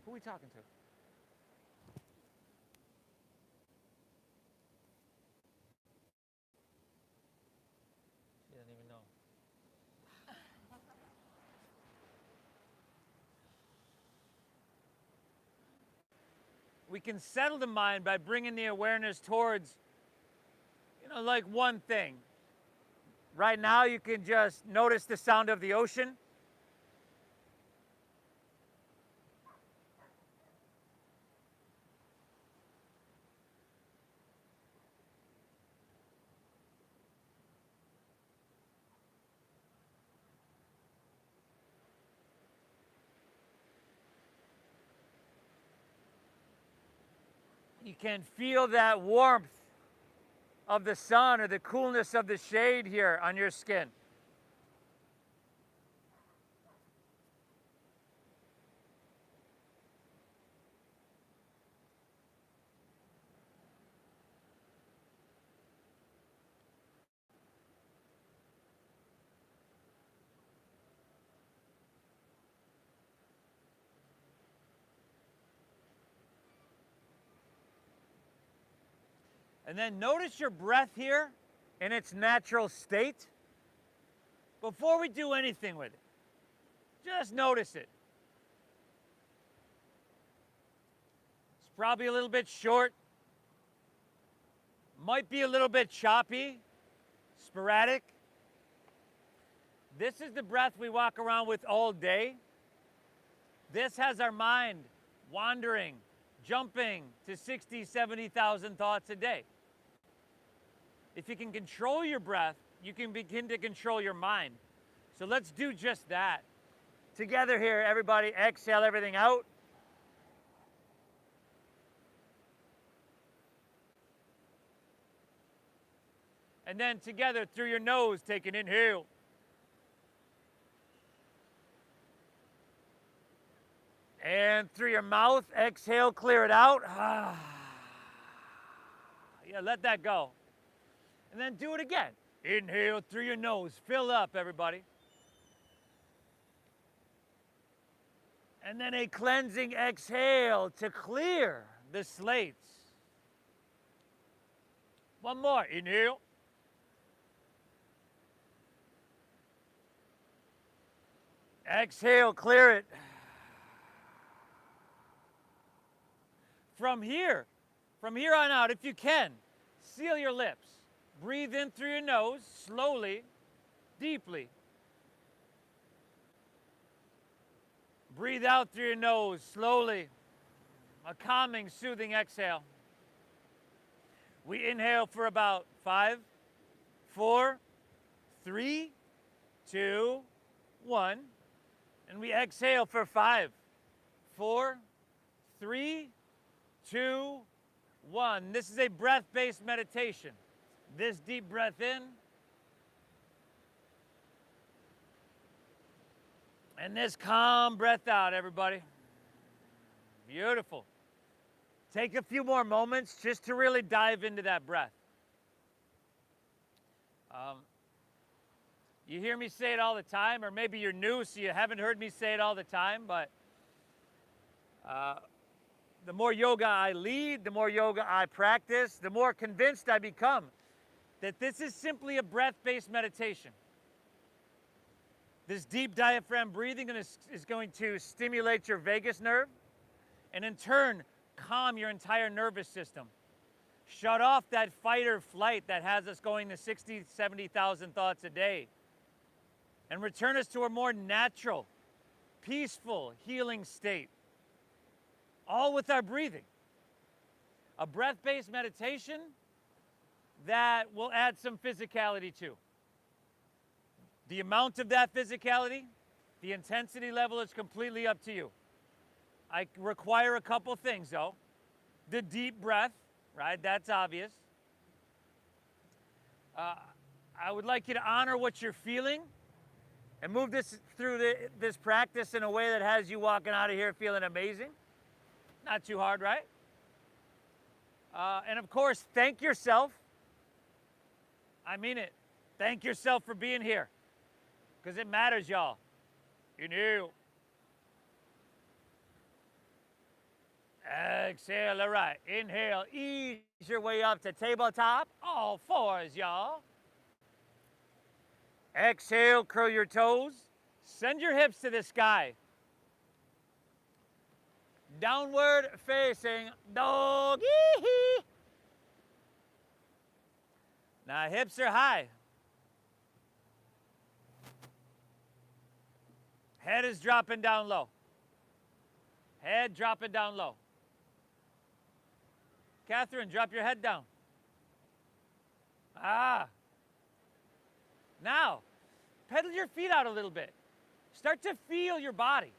Who are we talking to? She doesn't even know. We can settle the mind by bringing the awareness towards, like one thing. Right now, you can just notice the sound of the ocean. You can feel that warmth of the sun or the coolness of the shade here on your skin. And then notice your breath here in its natural state before we do anything with it. Just notice it. It's probably a little bit short, might be a little bit choppy, sporadic. This is the breath we walk around with all day. This has our mind wandering, jumping to 60, 70,000 thoughts a day. If you can control your breath, you can begin to control your mind. So let's do just that. Together here, everybody, exhale everything out. And then together through your nose, take an inhale. And through your mouth, exhale, clear it out. Yeah, let that go. And then do it again. Inhale through your nose. Fill up, everybody. And then a cleansing exhale to clear the slates. One more. Inhale. Exhale, clear it. From here on out, if you can, seal your lips. Breathe in through your nose, slowly, deeply. Breathe out through your nose, slowly. A calming, soothing exhale. We inhale for about 5, 4, 3, 2, 1. And we exhale for 5, 4, 3, 2, 1. This is a breath-based meditation. This deep breath in, and this calm breath out, everybody. Beautiful. Take a few more moments just to really dive into that breath. You hear me say it all the time, or maybe you're new, so you haven't heard me say it all the time, but the more yoga I lead, the more yoga I practice, the more convinced I become that this is simply a breath-based meditation. This deep diaphragm breathing is going to stimulate your vagus nerve and in turn calm your entire nervous system. Shut off that fight or flight that has us going to 60, 70,000 thoughts a day and return us to a more natural, peaceful, healing state. All with our breathing. A breath-based meditation that will add some physicality too. The amount of that physicality, the intensity level is completely up to you. I require a couple things though. The deep breath, right? That's obvious. I would like you to honor what you're feeling and move this through this practice in a way that has you walking out of here feeling amazing. Not too hard, right? And of course, thank yourself. I mean it. Thank yourself for being here. Because it matters, y'all. Inhale. Exhale to right. Inhale, ease your way up to tabletop. All fours, y'all. Exhale, curl your toes. Send your hips to the sky. Downward facing dog. Yeehaa. Now hips are high. Head is dropping down low. Head dropping down low. Catherine, drop your head down. Ah. Now, pedal your feet out a little bit. Start to feel your body.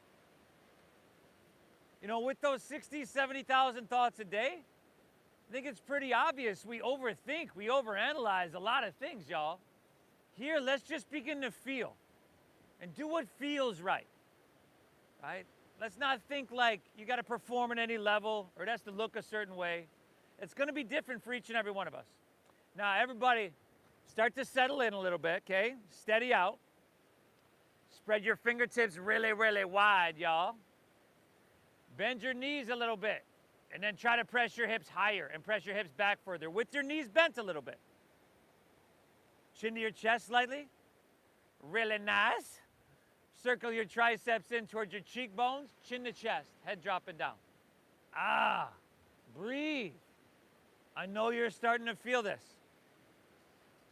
You know, with those 60, 70,000 thoughts a day, I think it's pretty obvious we overthink, we overanalyze a lot of things, y'all. Here, let's just begin to feel and do what feels right, right? Let's not think like you got to perform at any level or it has to look a certain way. It's going to be different for each and every one of us. Now, everybody, start to settle in a little bit, okay? Steady out. Spread your fingertips really, really wide, y'all. Bend your knees a little bit. And then try to press your hips higher and press your hips back further with your knees bent a little bit. Chin to your chest slightly. Really nice. Circle your triceps in towards your cheekbones. Chin to chest. Head dropping down. Ah. Breathe. I know you're starting to feel this.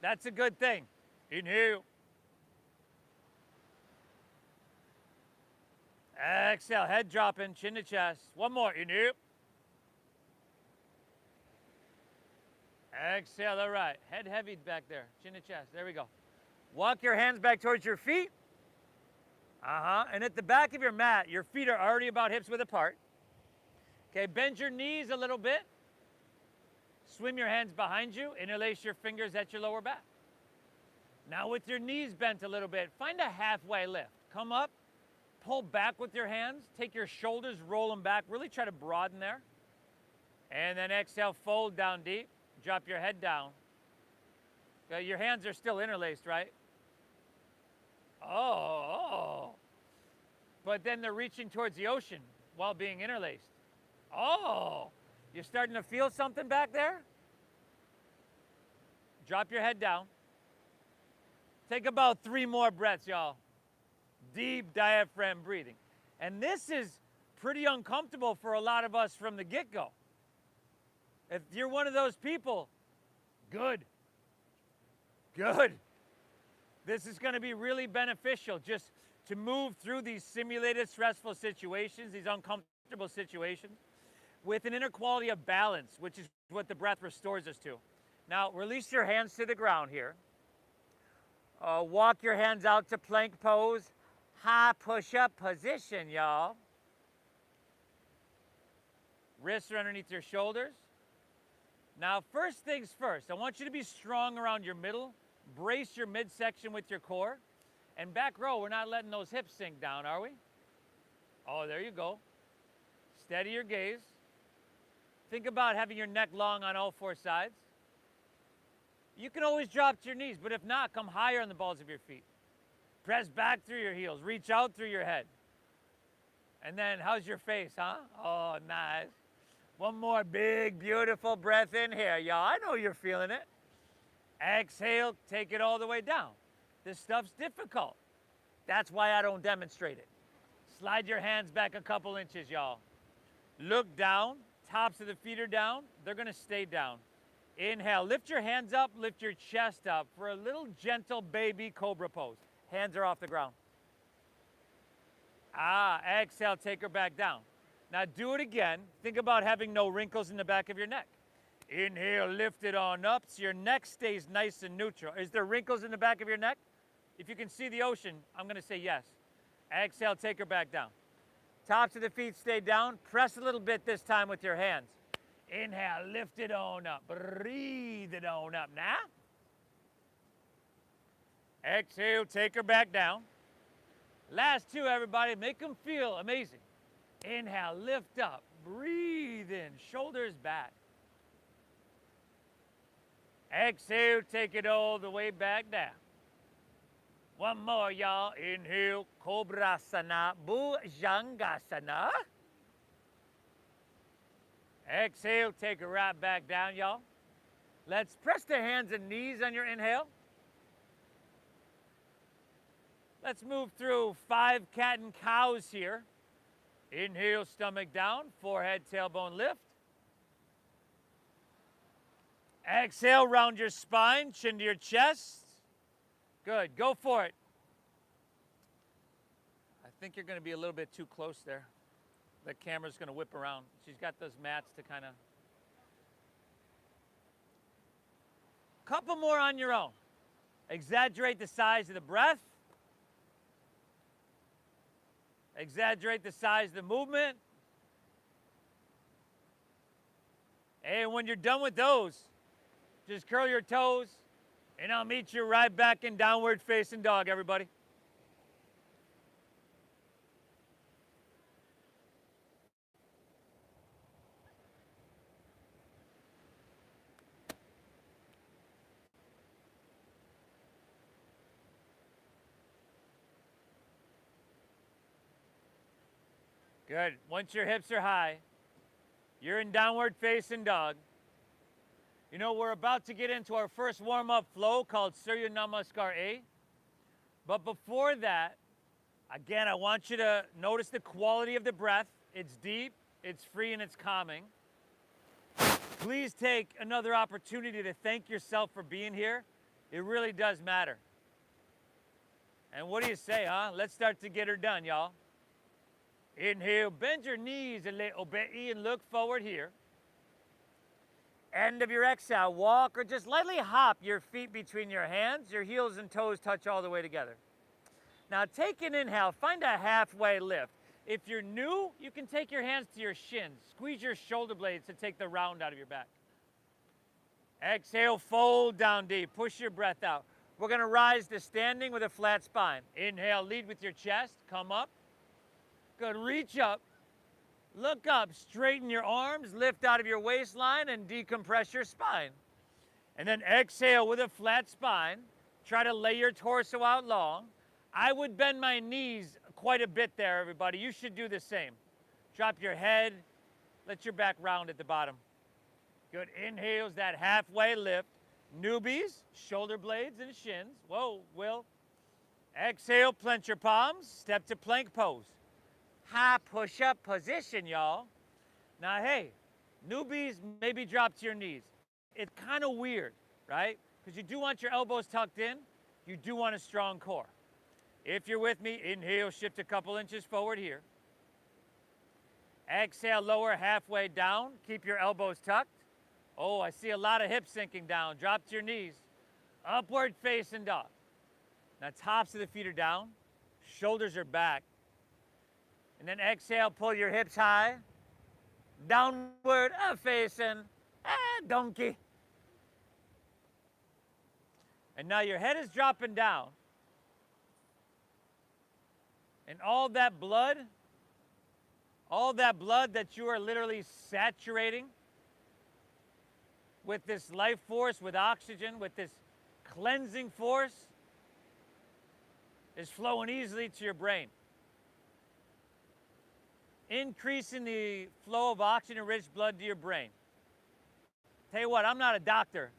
That's a good thing. Inhale. Exhale. Head dropping. Chin to chest. One more. Inhale. Exhale to right. Head heavy back there. Chin to chest. There we go. Walk your hands back towards your feet. And at the back of your mat, your feet are already about hips width apart. Okay, bend your knees a little bit. Swim your hands behind you. Interlace your fingers at your lower back. Now with your knees bent a little bit, find a halfway lift. Come up, pull back with your hands. Take your shoulders, roll them back. Really try to broaden there. And then exhale, fold down deep. Drop your head down. Okay, your hands are still interlaced, right? Oh. But then they're reaching towards the ocean while being interlaced. Oh. You're starting to feel something back there? Drop your head down. Take about 3 more breaths, y'all. Deep diaphragm breathing. And this is pretty uncomfortable for a lot of us from the get-go. If you're one of those people, good. Good. This is going to be really beneficial just to move through these simulated stressful situations, these uncomfortable situations, with an inner quality of balance, which is what the breath restores us to. Now, release your hands to the ground here. Walk your hands out to plank pose. High push-up position, y'all. Wrists are underneath your shoulders. Now, first things first, I want you to be strong around your middle. Brace your midsection with your core. And back row, we're not letting those hips sink down, are we? Oh, there you go. Steady your gaze. Think about having your neck long on all 4 sides. You can always drop to your knees, but if not, come higher on the balls of your feet. Press back through your heels. Reach out through your head. And then, how's your face, huh? Oh, nice. One more big, beautiful breath in here, y'all. I know you're feeling it. Exhale, take it all the way down. This stuff's difficult. That's why I don't demonstrate it. Slide your hands back a couple inches, y'all. Look down. Tops of the feet are down. They're going to stay down. Inhale. Lift your hands up. Lift your chest up for a little gentle baby cobra pose. Hands are off the ground. Exhale. Take her back down. Now do it again. Think about having no wrinkles in the back of your neck. Inhale, lift it on up so your neck stays nice and neutral. Is there wrinkles in the back of your neck? If you can see the ocean, I'm going to say yes. Exhale, take her back down. Tops of the feet stay down. Press a little bit this time with your hands. Inhale, lift it on up. Breathe it on up now. Exhale, take her back down. Last 2, everybody. Make them feel amazing. Inhale, lift up. Breathe in. Shoulders back. Exhale, take it all the way back down. One more, y'all. Inhale, Cobrasana, Bhujangasana. Exhale, take it right back down, y'all. Let's press the hands and knees on your inhale. Let's move through 5 cat and cows here. Inhale, stomach down, forehead, tailbone lift. Exhale, round your spine, chin to your chest. Good, go for it. I think you're gonna be a little bit too close there. The camera's gonna whip around. She's got those mats to kind of. Couple more on your own. Exaggerate the size of the breath. Exaggerate the size of the movement. And when you're done with those, just curl your toes, and I'll meet you right back in downward facing dog, everybody. Good. Once your hips are high, you're in downward facing dog. You know, we're about to get into our first warm-up flow called Surya Namaskar A. But before that, again, I want you to notice the quality of the breath. It's deep, it's free, and it's calming. Please take another opportunity to thank yourself for being here. It really does matter. And what do you say, huh? Let's start to get her done, y'all. Inhale, bend your knees a little bit and look forward here. End of your exhale, walk or just lightly hop your feet between your hands. Your heels and toes touch all the way together. Now take an inhale, find a halfway lift. If you're new, you can take your hands to your shins. Squeeze your shoulder blades to take the round out of your back. Exhale, fold down deep, push your breath out. We're gonna rise to standing with a flat spine. Inhale, lead with your chest, come up. Good, reach up, look up, straighten your arms, lift out of your waistline and decompress your spine. And then exhale with a flat spine. Try to lay your torso out long. I would bend my knees quite a bit there, everybody. You should do the same. Drop your head, let your back round at the bottom. Good, inhales, that halfway lift. Newbies, shoulder blades and shins. Whoa, Will. Exhale, clench your palms, step to plank pose. High push-up position, y'all. Now, hey, newbies, maybe drop to your knees. It's kind of weird, right? Because you do want your elbows tucked in. You do want a strong core. If you're with me, inhale, shift a couple inches forward here. Exhale, lower halfway down. Keep your elbows tucked. Oh, I see a lot of hips sinking down. Drop to your knees. Upward facing dog. Now, tops of the feet are down. Shoulders are back. And then exhale, pull your hips high. Downward facing donkey. And now your head is dropping down. And all that blood that you are literally saturating with this life force, with oxygen, with this cleansing force, is flowing easily to your brain. Increasing the flow of oxygen-rich blood to your brain. Tell you what, I'm not a doctor,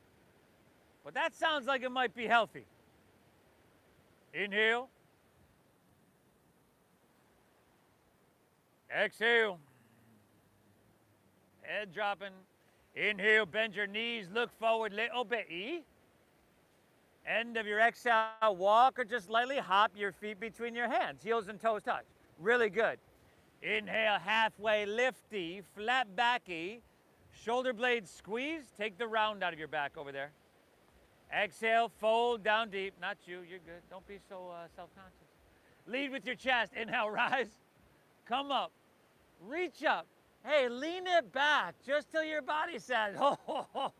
but that sounds like it might be healthy. Inhale. Exhale. Head dropping. Inhale, bend your knees, look forward, little bit. End of your exhale, walk or just lightly hop your feet between your hands. Heels and toes touch. Really good. Inhale, halfway lifty, flat backy, shoulder blades squeeze. Take the round out of your back over there. Exhale, fold down deep. Not you, you're good. Don't be so self-conscious. Lead with your chest. Inhale, rise. Come up. Reach up. Hey, lean it back just till your body says, oh,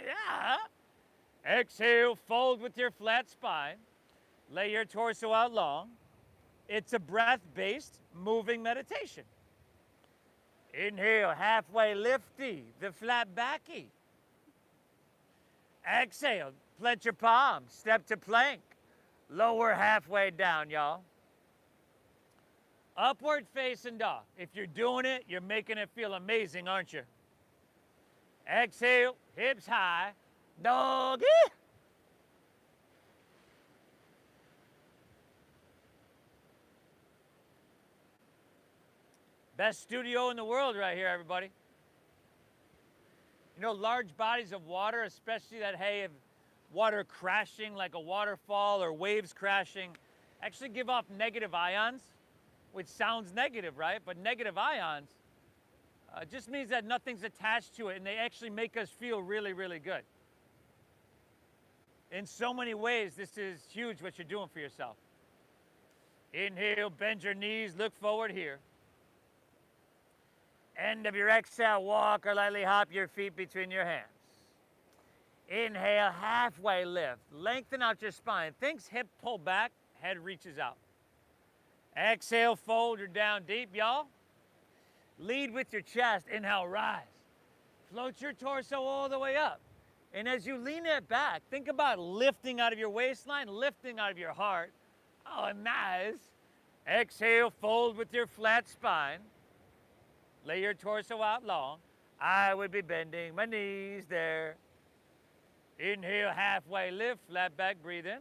yeah. Exhale, fold with your flat spine. Lay your torso out long. It's a breath-based moving meditation. Inhale, halfway lifty, the flat backy. Exhale, plant your palms, step to plank. Lower halfway down, y'all. Upward facing dog. If you're doing it, you're making it feel amazing, aren't you? Exhale, hips high, doggy. Best studio in the world right here, everybody. You know, large bodies of water, especially that have water crashing like a waterfall or waves crashing, actually give off negative ions, which sounds negative, right? But negative ions just means that nothing's attached to it, and they actually make us feel really, really good. In so many ways, this is huge what you're doing for yourself. Inhale, bend your knees, look forward here. End of your exhale, walk or lightly hop your feet between your hands. Inhale, halfway lift. Lengthen out your spine. Think hip pull back, head reaches out. Exhale, fold, you're down deep, y'all. Lead with your chest. Inhale, rise. Float your torso all the way up. And as you lean it back, think about lifting out of your waistline, lifting out of your heart. Oh, nice. Exhale, fold with your flat spine. Lay your torso out long. I would be bending my knees there. Inhale, halfway lift, flat back, breathe in.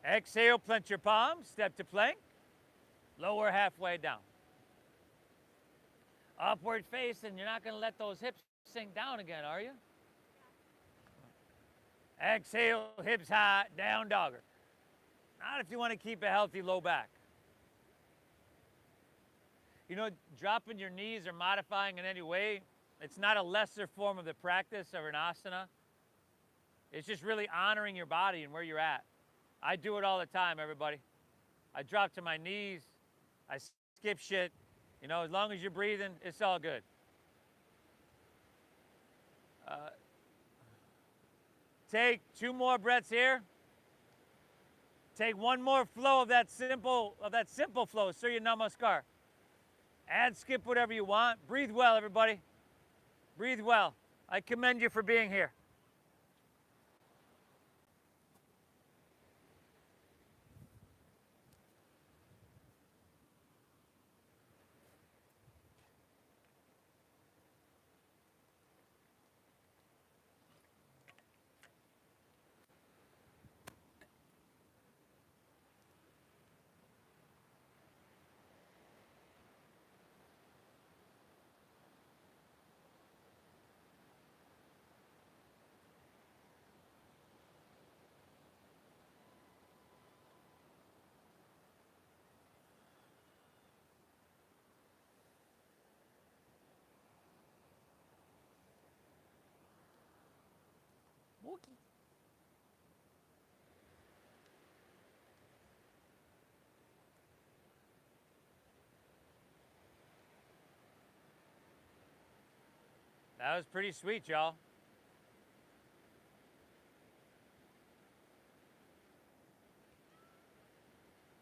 Exhale, plant your palms, step to plank. Lower halfway down. Upward facing, you're not going to let those hips sink down again, are you? Exhale, hips high, down dogger. Not if you want to keep a healthy low back. You know, dropping your knees or modifying in any way, it's not a lesser form of the practice of an asana. It's just really honoring your body and where you're at. I do it all the time, everybody. I drop to my knees. I skip shit. You know, as long as you're breathing, it's all good. Take 2 more breaths here. Take 1 more flow of that simple flow, Surya Namaskar. Add, skip whatever you want. Breathe well, everybody. Breathe well. I commend you for being here. Wookie. That was pretty sweet, y'all.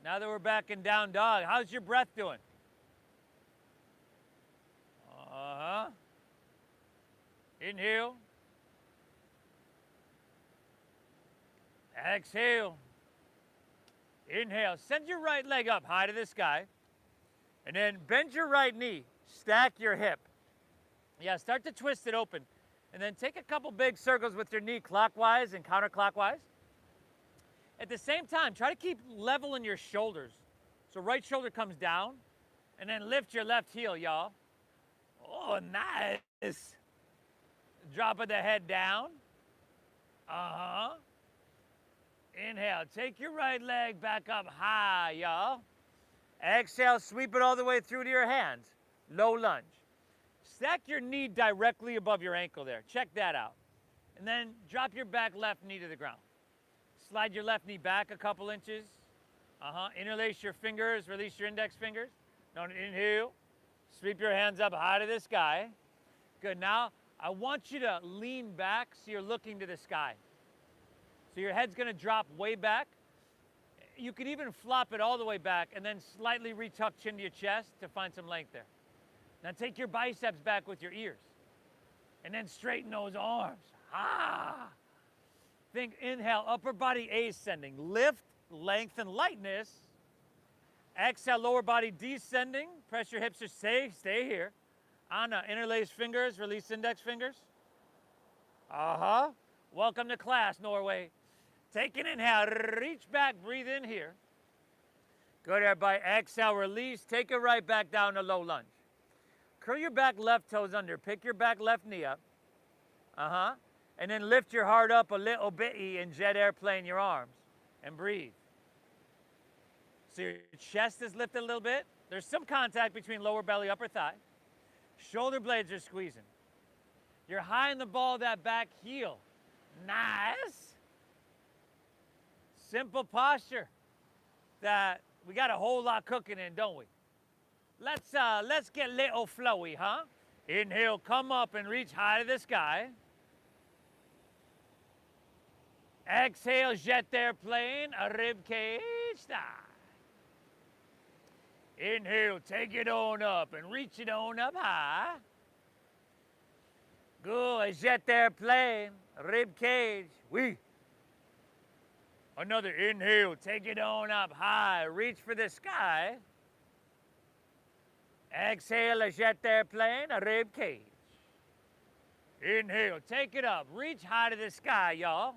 Now that we're back in down dog, how's your breath doing? Uh-huh. Inhale. Exhale. Inhale. Send your right leg up high to the sky. And then bend your right knee. Stack your hip. Yeah, start to twist it open. And then take a couple big circles with your knee clockwise and counterclockwise. At the same time, try to keep level in your shoulders. So right shoulder comes down. And then lift your left heel, y'all. Oh, nice. Dropping the head down. Uh-huh. Inhale. Take your right leg back up high, y'all. Exhale. Sweep it all the way through to your hands. Low lunge. Stack your knee directly above your ankle there. Check that out. And then drop your back left knee to the ground. Slide your left knee back a couple inches. Interlace your fingers. Release your index fingers. Now inhale. Sweep your hands up high to the sky. Good. Now, I want you to lean back so you're looking to the sky. So your head's going to drop way back. You could even flop it all the way back and then slightly retuck chin to your chest to find some length there. Now take your biceps back with your ears. And then straighten those arms. Ah! Think, inhale, upper body ascending. Lift, length, and lightness. Exhale, lower body descending. Press your hips to stay here. Anna, interlace fingers, release index fingers. Uh-huh. Welcome to class, Norway. Take an inhale, reach back, breathe in here. Good, everybody. Exhale, release. Take it right back down to low lunge. Curl your back left toes under. Pick your back left knee up. Uh-huh. And then lift your heart up a little bitty and jet airplane your arms. And breathe. So your chest is lifted a little bit. There's some contact between lower belly, upper thigh. Shoulder blades are squeezing. You're high in the ball of that back heel. Nice. Simple posture that we got a whole lot cooking in, don't we? Let's get a little flowy, huh? Inhale, come up and reach high to the sky. Exhale, jet airplane, a rib cage style. Inhale, take it on up and reach it on up high. Good, jet airplane, rib cage, oui. Another inhale, take it on up high, reach for the sky. Exhale, a jet airplane, a rib cage. Inhale, take it up, reach high to the sky, y'all.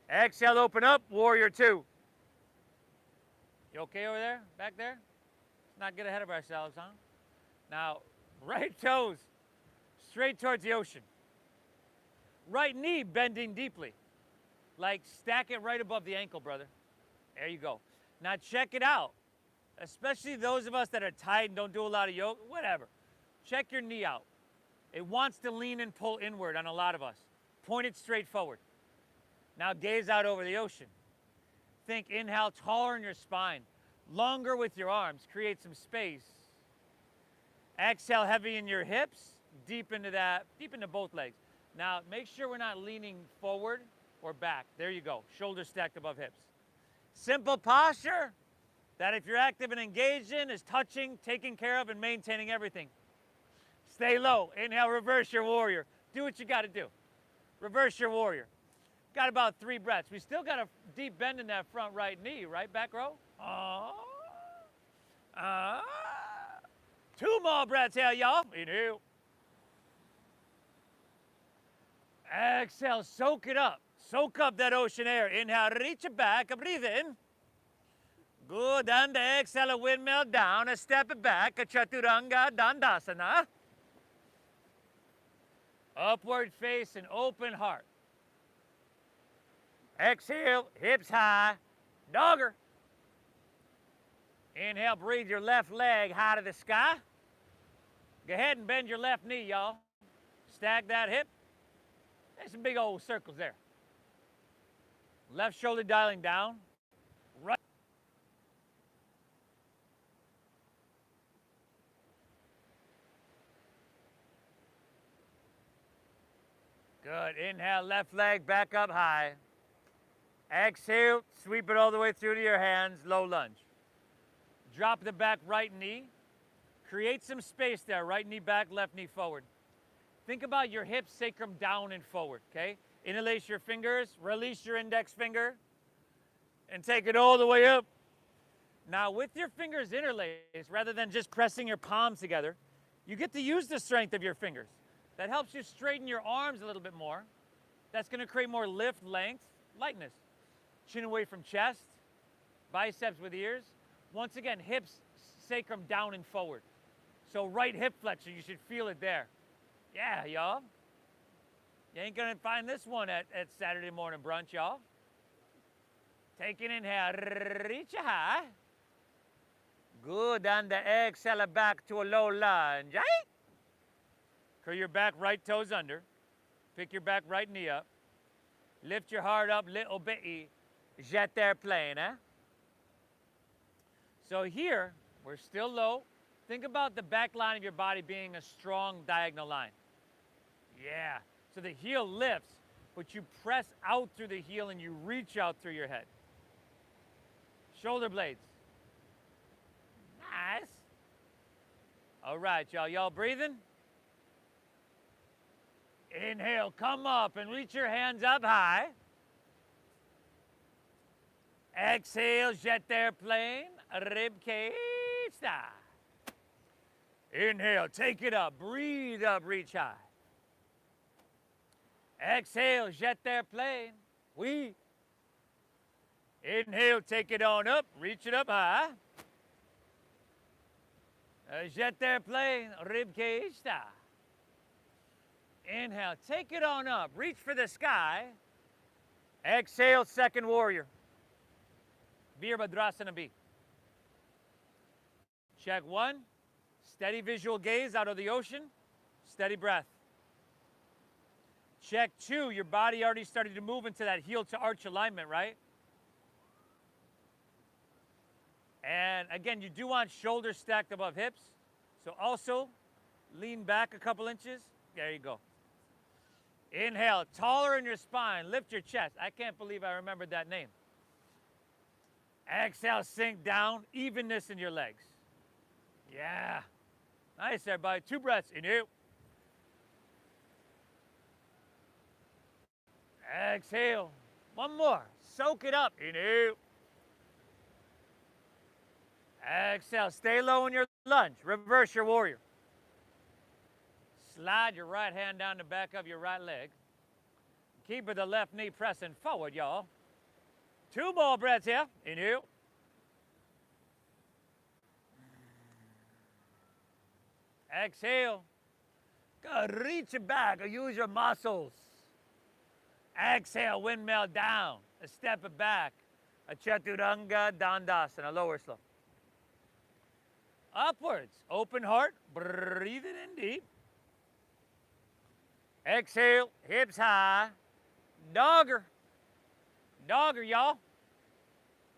Exhale, open up, warrior two. You okay over there, back there? Let's not get ahead of ourselves, huh? Now, right toes straight towards the ocean. Right knee bending deeply. Like stack it right above the ankle, brother. There you go. Now check it out. Especially those of us that are tight and don't do a lot of yoga, whatever. Check your knee out. It wants to lean and pull inward on a lot of us. Point it straight forward. Now gaze out over the ocean. Think inhale, taller in your spine. Longer with your arms. Create some space. Exhale, heavy in your hips. Deep into both legs. Now make sure we're not leaning forward or back. There you go. Shoulders stacked above hips. Simple posture that if you're active and engaged in is touching, taking care of, and maintaining everything. Stay low. Inhale, reverse your warrior. Do what you got to do. Reverse your warrior. Got about 3 breaths. We still got a deep bend in that front right knee, right? Back row. 2 more breaths here, y'all. Inhale. Exhale, soak it up. Soak up that ocean air. Inhale, reach it back, breathe in. Good, and exhale, a windmill down, a step it back, a chaturanga dandasana. Upward face and open heart. Exhale, hips high, dogger. Inhale, breathe your left leg high to the sky. Go ahead and bend your left knee, y'all. Stack that hip. There's some big old circles there. Left shoulder dialing down. Right. Good. Inhale, left leg back up high. Exhale, sweep it all the way through to your hands, low lunge. Drop the back right knee. Create some space there, right knee back, left knee forward. Think about your hips, sacrum down and forward, okay? Interlace your fingers, release your index finger, and take it all the way up. Now, with your fingers interlaced, rather than just pressing your palms together, you get to use the strength of your fingers. That helps you straighten your arms a little bit more. That's going to create more lift, length, lightness. Chin away from chest, biceps with ears. Once again, hips, sacrum down and forward. So right hip flexor, you should feel it there. Yeah, y'all. You ain't gonna find this one at Saturday morning brunch, y'all. Take an inhale, reach high. Good, and the exhale back to a low lunge. Right? Curl your back right toes under. Pick your back right knee up. Lift your heart up little bitty. Jet airplane, eh? So here, we're still low. Think about the back line of your body being a strong diagonal line. Yeah. So the heel lifts, but you press out through the heel and you reach out through your head. Shoulder blades. Nice. All right, y'all. Y'all breathing? Inhale, come up and reach your hands up high. Exhale, jet airplane, rib cage style. Inhale, take it up, breathe up, reach high. Exhale, jet d'airplane. Oui. Inhale, take it on up, reach it up high. Jet d'airplane, rib cage style. Inhale, take it on up, reach for the sky. Exhale, second warrior. Virabhadrasana B. Check one. Steady visual gaze out of the ocean. Steady breath. Check two. Your body already started to move into that heel to arch alignment, right? And again, you do want shoulders stacked above hips. So also lean back a couple inches. There you go. Inhale, taller in your spine. Lift your chest. I can't believe I remembered that name. Exhale, sink down. Evenness in your legs. Yeah. Nice, everybody. 2 breaths. Inhale. Exhale. One more. Soak it up. Inhale. Exhale. Stay low in your lunge. Reverse your warrior. Slide your right hand down the back of your right leg. Keep the left knee pressing forward, y'all. 2 more breaths here. Inhale. Exhale. Good. Reach it back or use your muscles. Exhale, windmill down. A step it back. A chaturanga dandasana, lower slope. Upwards, open heart. Breathe it in deep. Exhale, hips high. Dogger. Dogger, y'all.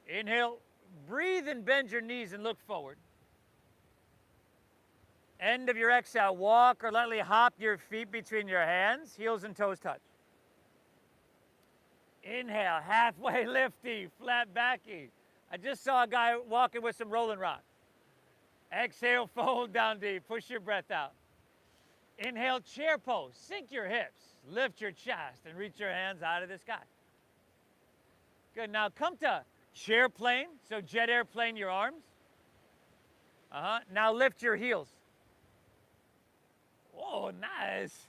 Inhale, breathe and bend your knees and look forward. End of your exhale, walk or lightly hop your feet between your hands, heels and toes touch. Inhale, halfway lifty, flat backy. I just saw a guy walking with some rolling rock. Exhale, fold down deep, push your breath out. Inhale, chair pose, sink your hips, lift your chest, and reach your hands out of the sky. Good, now come to chair plane, so jet airplane your arms. Now lift your heels. Whoa, nice.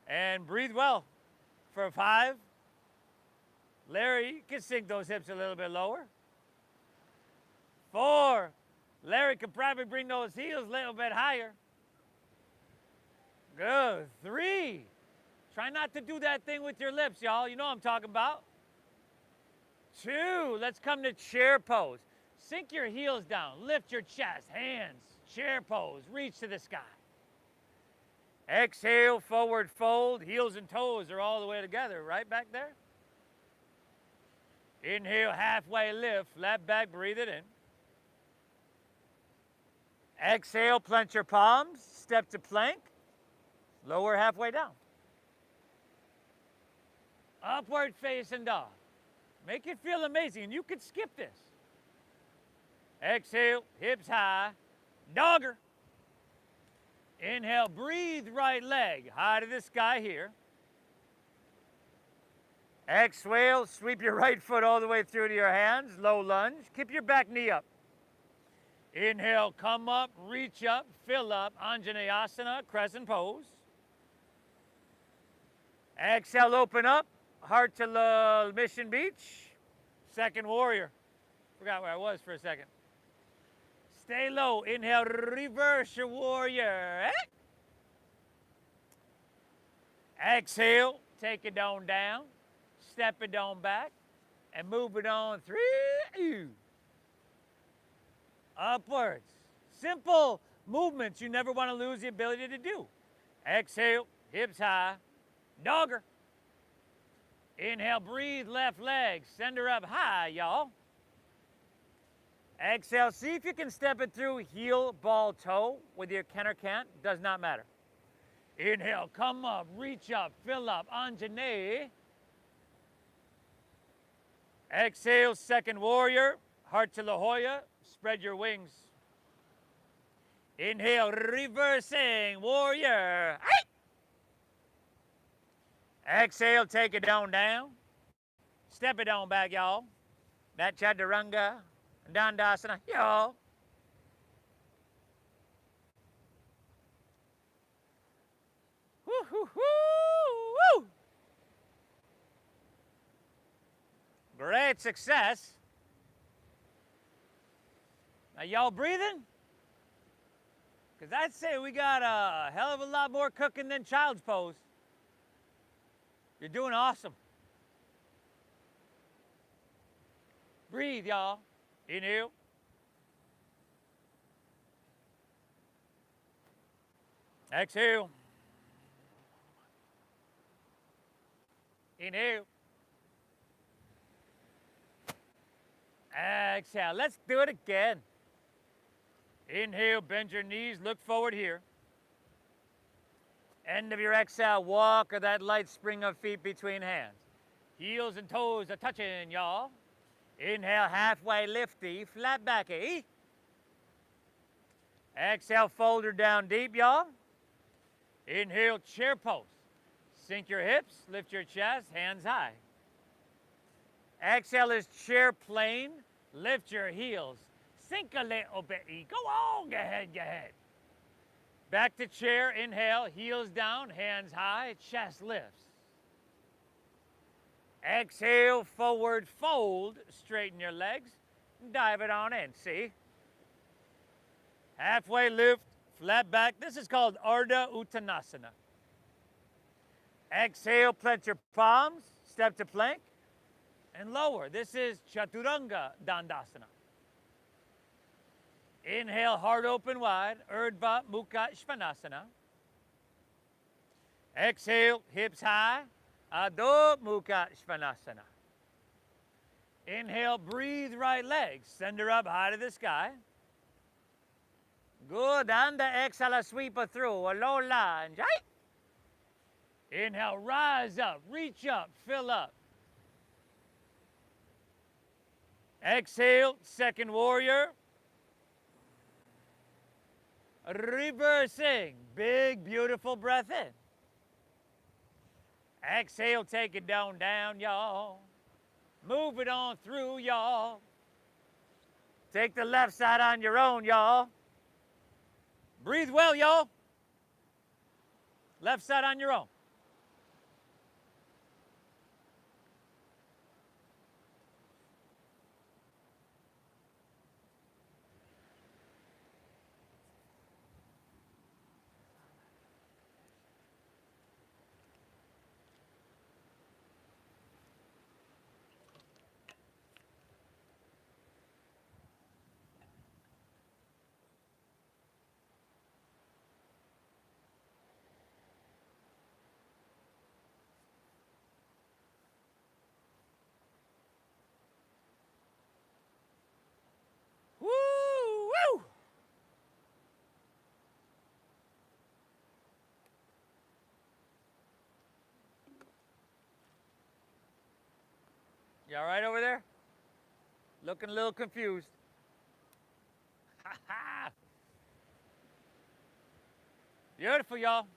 And breathe well for 5. Larry, you can sink those hips a little bit lower. 4. Larry could probably bring those heels a little bit higher. Good. 3. Try not to do that thing with your lips, y'all. You know what I'm talking about. 2. Let's come to chair pose. Sink your heels down. Lift your chest. Hands. Chair pose. Reach to the sky. Exhale, forward fold. Heels and toes are all the way together. Right back there. Inhale, halfway lift. Flat back. Breathe it in. Exhale, plant your palms. Step to plank. Lower halfway down. Upward facing dog. Make it feel amazing. And you could skip this. Exhale, hips high. Dogger. Inhale, breathe right leg. High to the sky here. Exhale, sweep your right foot all the way through to your hands. Low lunge. Keep your back knee up. Inhale, come up, reach up, fill up. Anjaneyasana, crescent pose. Exhale, open up. Heart to Mission Beach. Second warrior. Forgot where I was for a second. Stay low. Inhale, reverse your warrior. Exhale, take it on down. Step it on back. And move it on 3. Upwards. Simple movements you never want to lose the ability to do. Exhale, hips high. Dogger. Inhale, breathe, left leg. Send her up high, y'all. Exhale, see if you can step it through heel, ball, toe. Whether you can or can't, does not matter. Inhale, come up, reach up, fill up, Anjaney. Exhale, second warrior, heart to La Jolla, spread your wings. Inhale, reversing, warrior. Exhale, take it down. Step it on back, y'all. That chaturanga. Dandasana, y'all. Woo, woo, woo, woo. Great success. Now, y'all breathing? Because I'd say we got a hell of a lot more cooking than child's pose. You're doing awesome. Breathe, y'all. Inhale. Exhale. Inhale. Exhale. Let's do it again. Inhale, bend your knees, look forward here. End of your exhale, walk or that light spring of feet between hands. Heels and toes are touching, y'all. Inhale, halfway lifty, flat backy. Exhale, fold her down deep, y'all. Inhale, chair pose. Sink your hips, lift your chest, hands high. Exhale is chair plane, lift your heels. Sink a little bit, go on, go ahead, go ahead. Back to chair, inhale, heels down, hands high, chest lifts. Exhale, forward fold, straighten your legs, dive it on in, see? Halfway lift, flat back. This is called Ardha Uttanasana. Exhale, plant your palms, step to plank, and lower. This is Chaturanga Dandasana. Inhale, heart open wide, Urdhva Mukha Svanasana. Exhale, hips high, Adho Mukha Svanasana. Inhale, breathe right leg, send her up high to the sky. Good, and exhale, sweep her through, a low lunge. Inhale, rise up, reach up, fill up. Exhale, second warrior. Reversing, big, beautiful breath in. Exhale, take it down, y'all. Move it on through, y'all. Take the left side on your own, y'all. Breathe well, y'all. Left side on your own. Woo! Woo! You all right over there? Looking a little confused. Beautiful, y'all.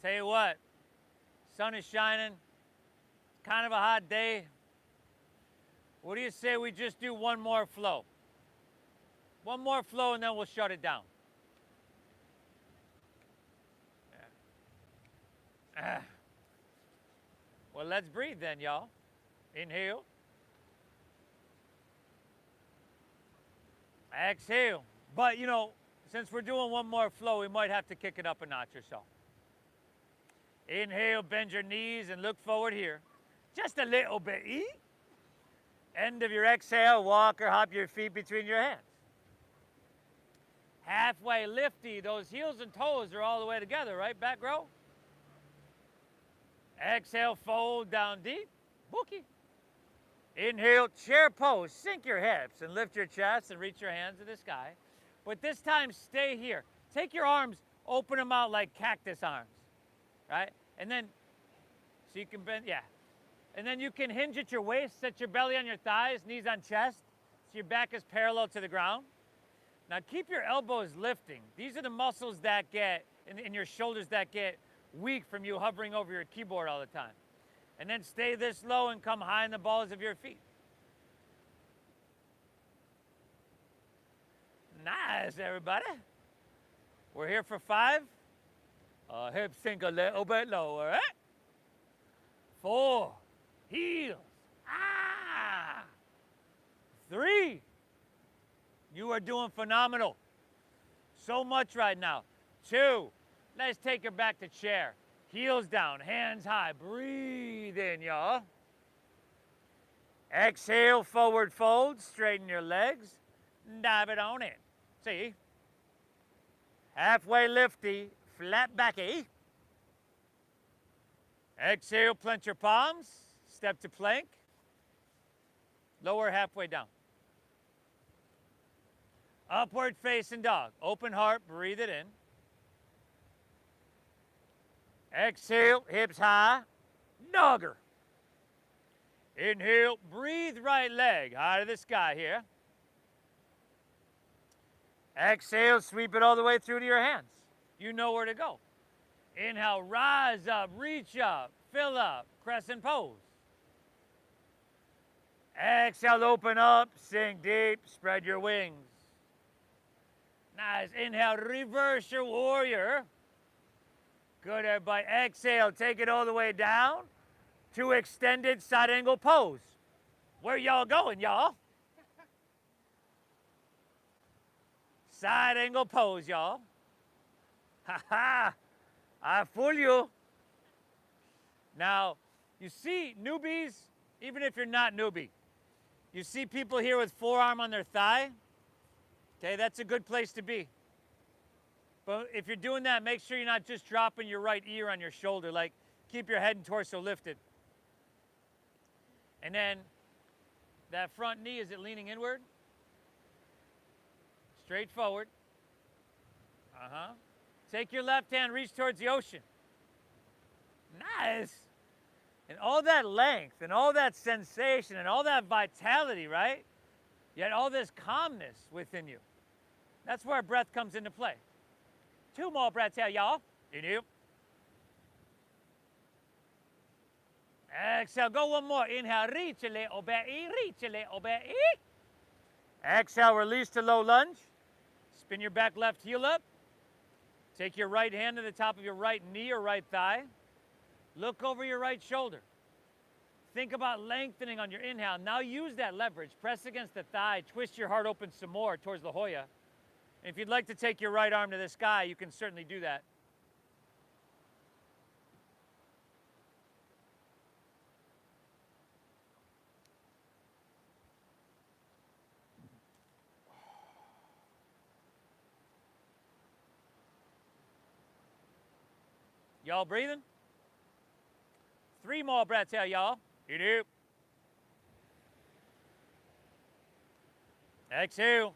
Tell you what, sun is shining. It's kind of a hot day. What do you say we just do one more flow? One more flow and then we'll shut it down. Yeah. Well, let's breathe then, y'all. Inhale. Exhale. But, you know, since we're doing one more flow, we might have to kick it up a notch or so. Inhale, bend your knees and look forward here. Just a little bit. End of your exhale, walk or hop your feet between your hands. Halfway lifty, those heels and toes are all the way together, right? Back row. Exhale, fold down deep. Bookie. Inhale, chair pose. Sink your hips and lift your chest and reach your hands to the sky. But this time, stay here. Take your arms, open them out like cactus arms, right? And then, so you can bend, yeah. And then you can hinge at your waist, set your belly on your thighs, knees on chest, so your back is parallel to the ground. Now keep your elbows lifting. These are the muscles that get, in your shoulders that get weak from you hovering over your keyboard all the time. And then stay this low and come high in the balls of your feet. Nice, everybody. We're here for 5. Hips sink a little bit lower. Right? 4. Heels. 3. You are doing phenomenal. So much right now. 2. Let's take her back to chair. Heels down, hands high. Breathe in, y'all. Exhale, forward fold. Straighten your legs. Dive it on in. See? Halfway lifty, flat backy. Exhale, plant your palms. Step to plank. Lower halfway down. Upward facing dog. Open heart, breathe it in. Exhale, hips high. Dogger. Inhale, breathe right leg high to the sky here. Exhale, sweep it all the way through to your hands. You know where to go. Inhale, rise up, reach up, fill up, crescent pose. Exhale, open up, sink deep, spread your wings. Nice. Inhale, reverse your warrior. Good, everybody. Exhale, take it all the way down to extended side angle pose. Where y'all going, y'all? Side angle pose, y'all. Ha ha! I fool you. Now, you see newbies, even if you're not newbie, you see people here with forearm on their thigh. Okay, that's a good place to be. But if you're doing that, make sure you're not just dropping your right ear on your shoulder. Like, keep your head and torso lifted. And then that front knee, is it leaning inward? Straight forward. Take your left hand, reach towards the ocean. Nice. And all that length and all that sensation and all that vitality, right? Yet all this calmness within you. That's where breath comes into play. 2 more breaths here, y'all. Inhale. Exhale, go one more. Inhale, reach a little bit, reach a little bit. Exhale, release to low lunge. Spin your back left heel up. Take your right hand to the top of your right knee or right thigh. Look over your right shoulder. Think about lengthening on your inhale. Now use that leverage. Press against the thigh. Twist your heart open some more towards La Jolla. And if you'd like to take your right arm to the sky, you can certainly do that. Y'all breathing? 3 more breaths here, y'all. Inhale. Exhale.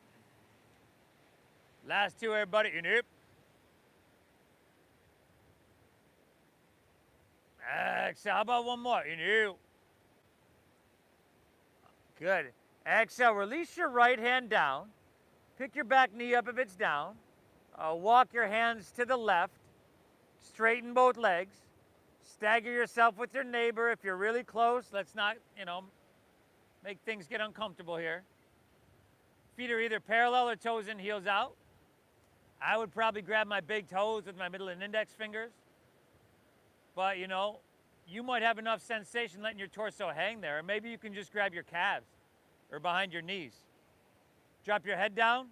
Last 2, everybody. Inhale. Exhale. How about one more? Inhale. Good. Exhale. Release your right hand down. Pick your back knee up if it's down. Walk your hands to the left. Straighten both legs. Stagger yourself with your neighbor if you're really close. Let's not, make things get uncomfortable here. Feet are either parallel or toes in, heels out. I would probably grab my big toes with my middle and index fingers. But, you might have enough sensation letting your torso hang there. Or maybe you can just grab your calves or behind your knees. Drop your head down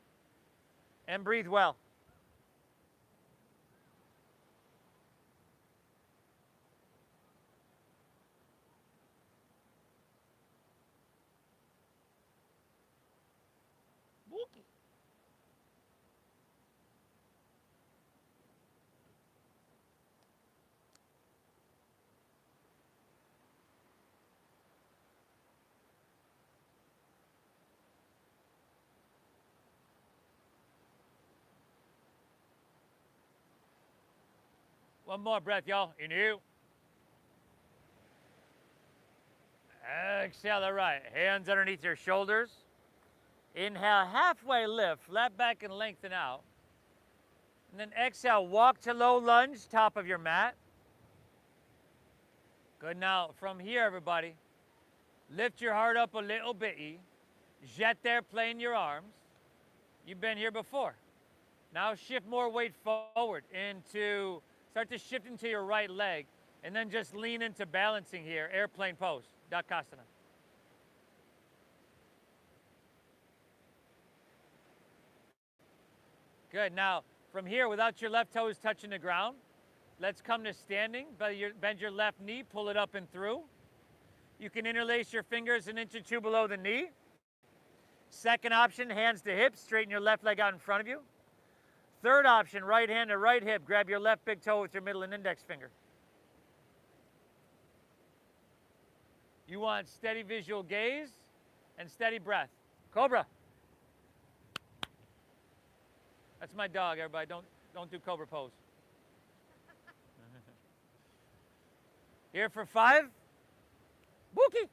and breathe well. One more breath, y'all. Inhale. Exhale, all right. Hands underneath your shoulders. Inhale, halfway lift, flat back and lengthen out. And then exhale, walk to low lunge, top of your mat. Good. Now, from here, everybody, lift your heart up a little bit. Jet there, playing your arms. You've been here before. Now shift more weight forward start to shift into your right leg, and then just lean into balancing here, airplane pose, Dakasana. Good. Now, from here, without your left toes touching the ground, let's come to standing. Bend your left knee, pull it up and through. You can interlace your fingers an inch or two below the knee. Second option, hands to hips, straighten your left leg out in front of you. Third option, right hand to right hip, grab your left big toe with your middle and index finger. You want steady visual gaze and steady breath. Cobra. That's my dog, everybody. Don't do cobra pose. Here for 5. Wookie.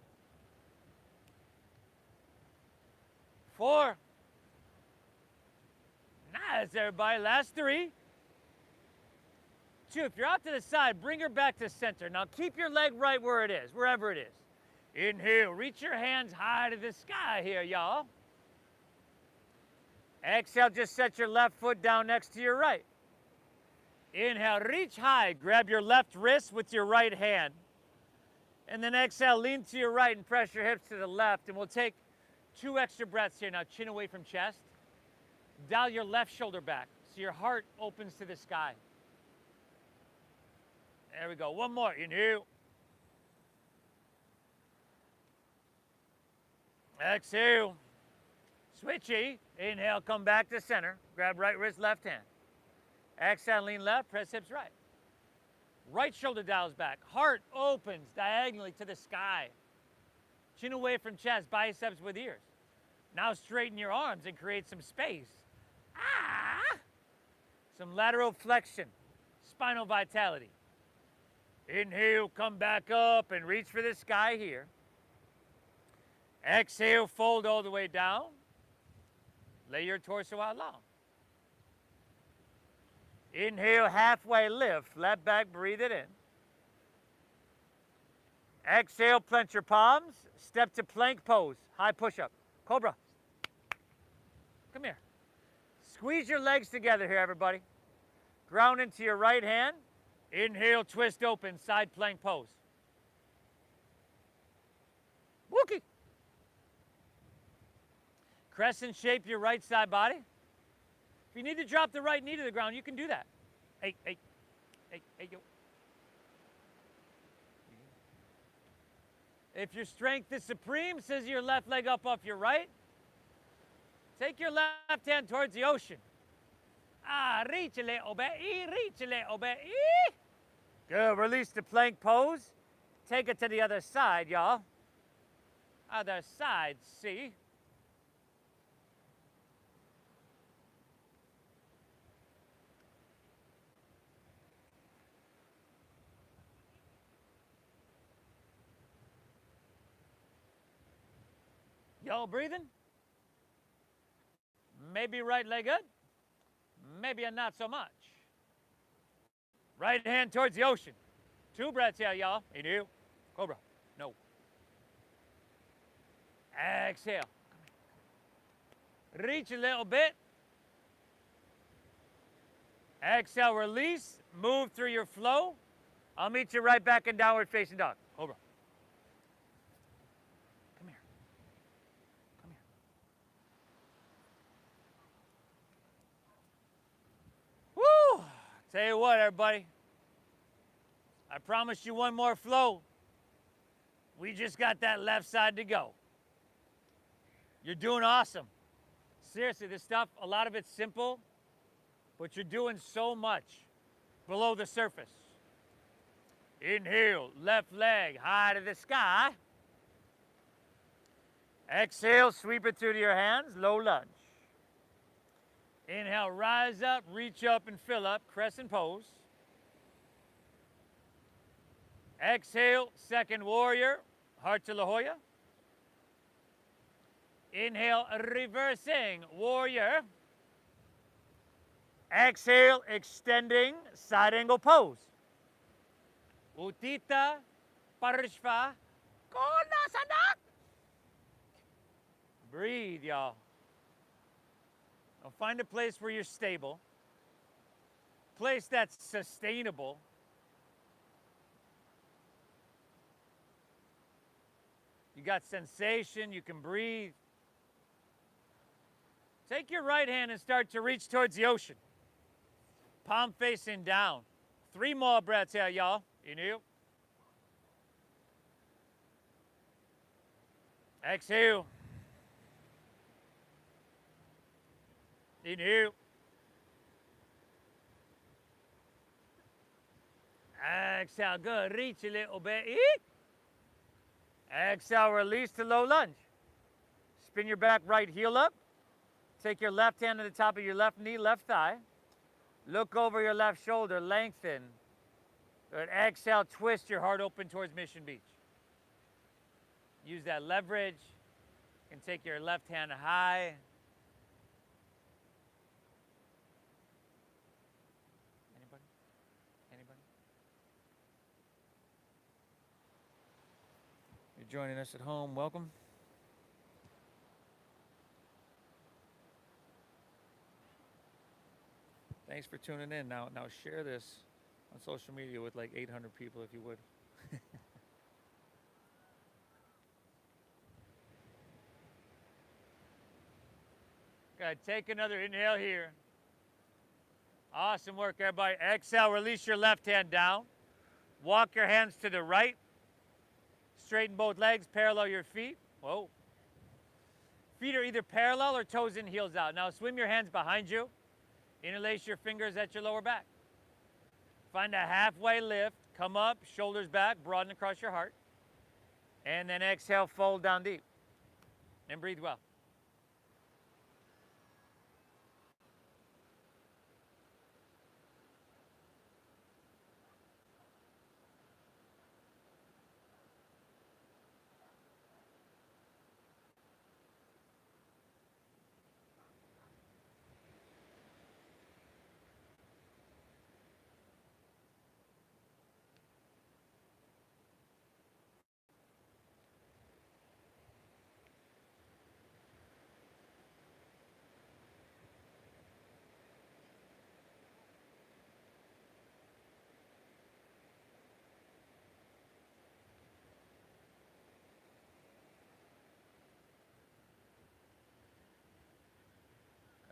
4. Nice, everybody. Last 3. 2. If you're out to the side, bring her back to center. Now keep your leg right where it is, wherever it is. Inhale. Reach your hands high to the sky here, y'all. Exhale, just set your left foot down next to your right. Inhale, reach high. Grab your left wrist with your right hand. And then exhale, lean to your right and press your hips to the left. And we'll take 2 extra breaths here. Now, chin away from chest. Dial your left shoulder back so your heart opens to the sky. There we go. One more. Inhale. Exhale. Switchy. Inhale, come back to center. Grab right wrist, left hand. Exhale, lean left, press hips right. Right shoulder dials back. Heart opens diagonally to the sky. Chin away from chest, biceps with ears. Now straighten your arms and create some space. Some lateral flexion, spinal vitality. Inhale, come back up and reach for the sky here. Exhale, fold all the way down. Lay your torso out long. Inhale, halfway lift. Left back, breathe it in. Exhale, plant your palms. Step to plank pose. High push-up. Cobra. Come here. Squeeze your legs together here, everybody. Ground into your right hand. Inhale, twist open, side plank pose. Wookie. Crescent shape your right side body. If you need to drop the right knee to the ground, you can do that. Hey, yo. If your strength is supreme, scissor your left leg up off your right. Take your left hand towards the ocean. Reach a little bit, reach a little bit. Good, release the plank pose. Take it to the other side, y'all. Other side, see? Y'all breathing? Maybe right leg good, maybe not so much. Right hand towards the ocean. 2 breaths here, y'all. Inhale, cobra. No. Exhale. Reach a little bit. Exhale, release. Move through your flow. I'll meet you right back in downward facing dog. Cobra. Come here. Come here. Woo! Tell you what, everybody. I promised you one more flow. We just got that left side to go. You're doing awesome. Seriously, this stuff, a lot of it's simple, but you're doing so much below the surface. Inhale, left leg high to the sky. Exhale, sweep it through to your hands, low lunge. Inhale, rise up, reach up and fill up, crescent pose. Exhale, second warrior, heart to La Jolla. Inhale, reversing, warrior. Exhale, extending, side angle pose. Utthita Parshva Konasana. Breathe, y'all. Now find a place where you're stable. Place that's sustainable. You got sensation, you can breathe. Take your right hand and start to reach towards the ocean. Palm facing down. 3 more breaths here, y'all. Inhale. Exhale. Inhale. Exhale, good. Reach a little bit. Exhale, release to low lunge. Spin your back right heel up. Take your left hand to the top of your left knee, left thigh. Look over your left shoulder, lengthen. Good. Exhale, twist your heart open towards Mission Beach. Use that leverage. You can take your left hand high. Anybody? Anybody? You're joining us at home, welcome. Thanks for tuning in. Now share this on social media with like 800 people if you would. Good. Take another inhale here. Awesome work, everybody. Exhale, release your left hand down. Walk your hands to the right. Straighten both legs, parallel your feet. Whoa. Feet are either parallel or toes in, heels out. Now swim your hands behind you. Interlace your fingers at your lower back. Find a halfway lift. Come up, shoulders back, broaden across your heart. And then exhale, fold down deep. And breathe well.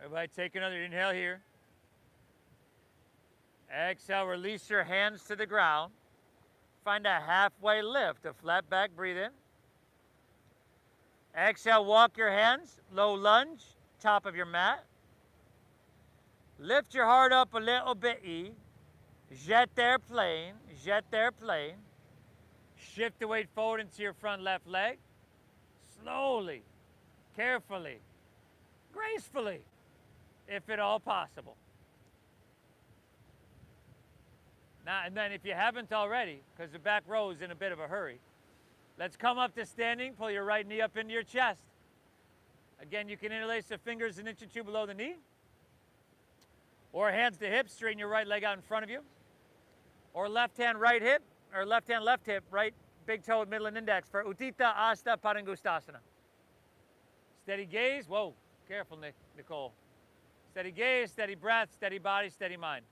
Everybody take another inhale here. Exhale, release your hands to the ground. Find a halfway lift, a flat back, breathe in. Exhale, walk your hands, low lunge, top of your mat. Lift your heart up a little bit, jet there, plane, jet there, plane. Shift the weight forward into your front left leg. Slowly, carefully, gracefully, if at all possible. Now, and then if you haven't already, because the back row is in a bit of a hurry, let's come up to standing, pull your right knee up into your chest. Again, you can interlace the fingers an inch or two below the knee, or hands to hips, straighten your right leg out in front of you, or left hand right hip, or left hand left hip, right big toe, middle and index for Utthita Hasta Padangusthasana. Steady gaze, whoa, careful Nicole. Steady gaze, steady breath, steady body, steady mind.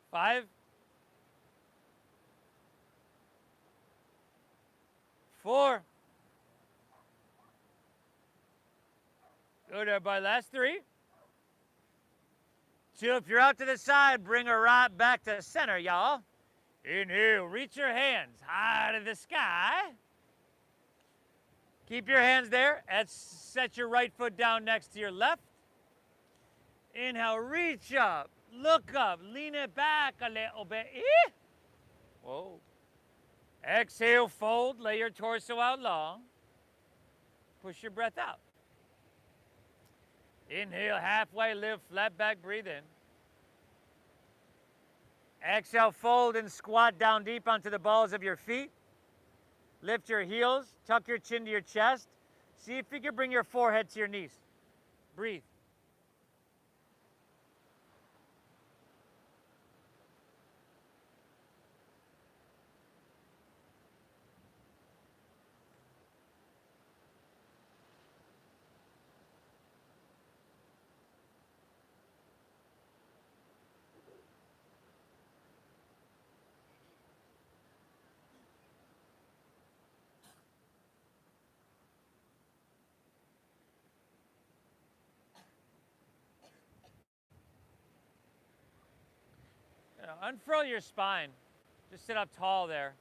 Five, 4. Good, everybody. Last 3. 2, if you're out to the side, bring her right back to center, y'all. Inhale, reach your hands high to the sky. Keep your hands there. Set your right foot down next to your left. Inhale, reach up, look up, lean it back a little bit. Whoa. Exhale, fold, lay your torso out long. Push your breath out. Inhale, halfway lift, flat back, breathe in. Exhale, fold and squat down deep onto the balls of your feet. Lift your heels, tuck your chin to your chest. See if you can bring your forehead to your knees. Breathe. Unfurl your spine. Just sit up tall there.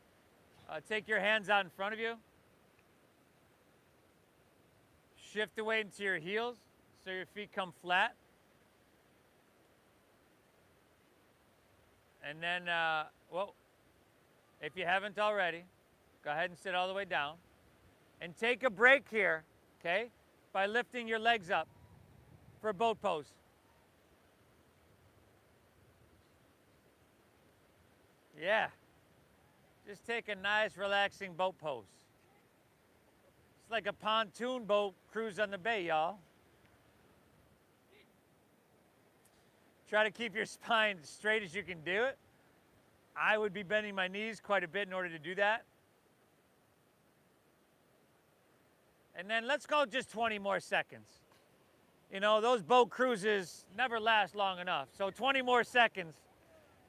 Take your hands out in front of you. Shift the weight into your heels so your feet come flat. And then, well, if you haven't already, go ahead and sit all the way down. And take a break here, okay, by lifting your legs up for a boat pose. Yeah. Just take a nice, relaxing boat pose. It's like a pontoon boat cruise on the bay, y'all. Try to keep your spine straight as you can do it. I would be bending my knees quite a bit in order to do that. And then let's go just 20 more seconds. You know, those boat cruises never last long enough. So 20 more seconds.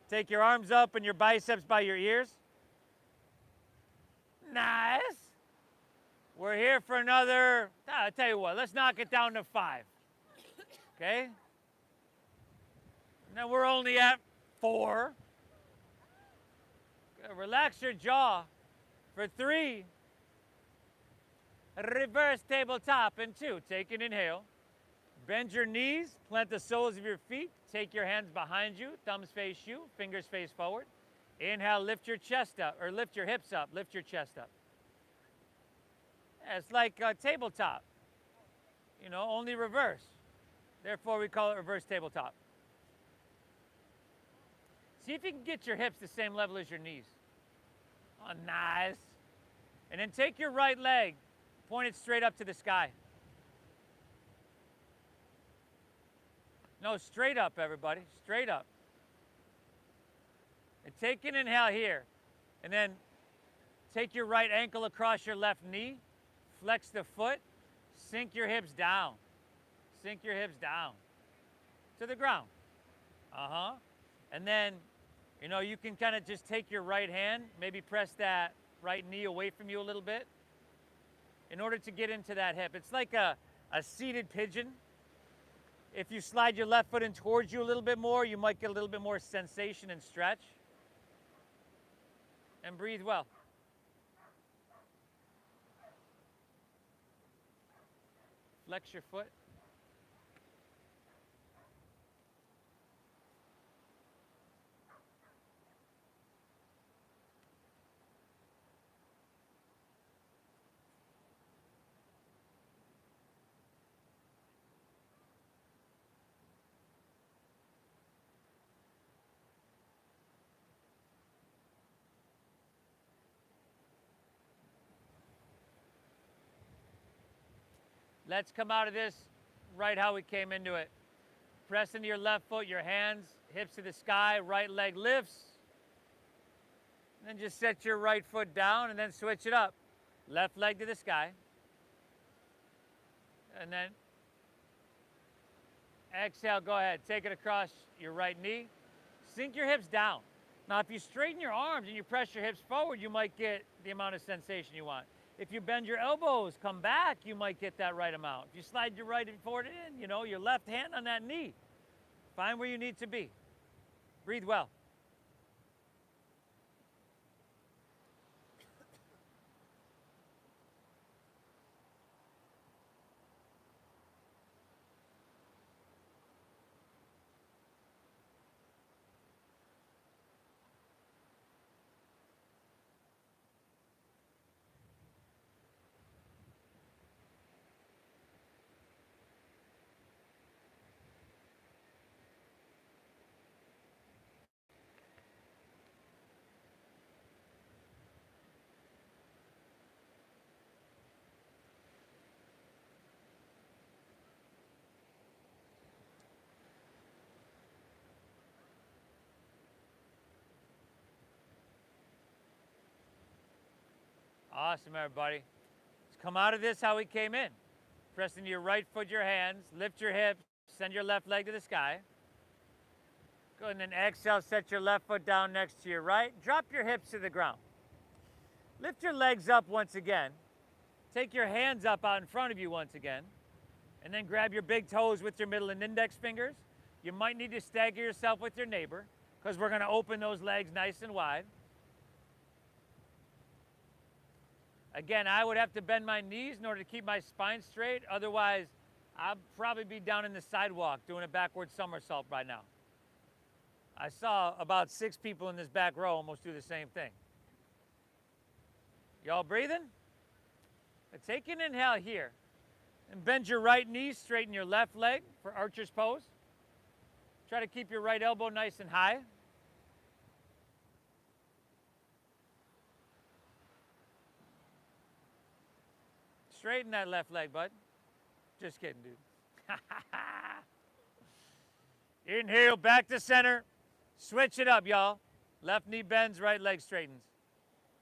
Take your arms up and your biceps by your ears. Nice. We're here for another, I'll tell you what, let's knock it down to 5. Okay? And then we're only at 4. Good. Relax your jaw for 3. Reverse tabletop in 2. Take an inhale. Bend your knees, plant the soles of your feet, take your hands behind you, thumbs face you, fingers face forward. Inhale, lift your chest up, or lift your hips up, lift your chest up. Yeah, it's like a tabletop, you know, only reverse. Therefore, we call it reverse tabletop. See if you can get your hips the same level as your knees. Oh, nice. And then take your right leg, point it straight up to the sky. No, straight up, everybody, straight up. And take an inhale here. And then take your right ankle across your left knee, flex the foot, sink your hips down. Sink your hips down to the ground. And then, you know, you can kind of just take your right hand, maybe press that right knee away from you a little bit in order to get into that hip. It's like a seated pigeon. If you slide your left foot in towards you a little bit more, you might get a little bit more sensation and stretch. And breathe well. Flex your foot. Let's come out of this right how we came into it. Press into your left foot, your hands, hips to the sky, right leg lifts. And then just set your right foot down and then switch it up. Left leg to the sky. And then exhale, go ahead. Take it across your right knee. Sink your hips down. Now, if you straighten your arms and you press your hips forward, you might get the amount of sensation you want. If you bend your elbows, come back, you might get that right amount. If you slide your right foot in, you know, your left hand on that knee, find where you need to be. Breathe well. Awesome, everybody. Let's come out of this how we came in. Press into your right foot, your hands, lift your hips, send your left leg to the sky. Go ahead and then exhale, set your left foot down next to your right. Drop your hips to the ground. Lift your legs up once again. Take your hands up out in front of you once again. And then grab your big toes with your middle and index fingers. You might need to stagger yourself with your neighbor because we're going to open those legs nice and wide. Again, I would have to bend my knees in order to keep my spine straight. Otherwise, I'd probably be down in the sidewalk doing a backward somersault right now. I saw about 6 people in this back row almost do the same thing. Y'all breathing? Take an inhale here. And bend your right knee, straighten your left leg for archer's pose. Try to keep your right elbow nice and high. Straighten that left leg, bud. Just kidding, dude. Inhale, back to center. Switch it up, y'all. Left knee bends, right leg straightens.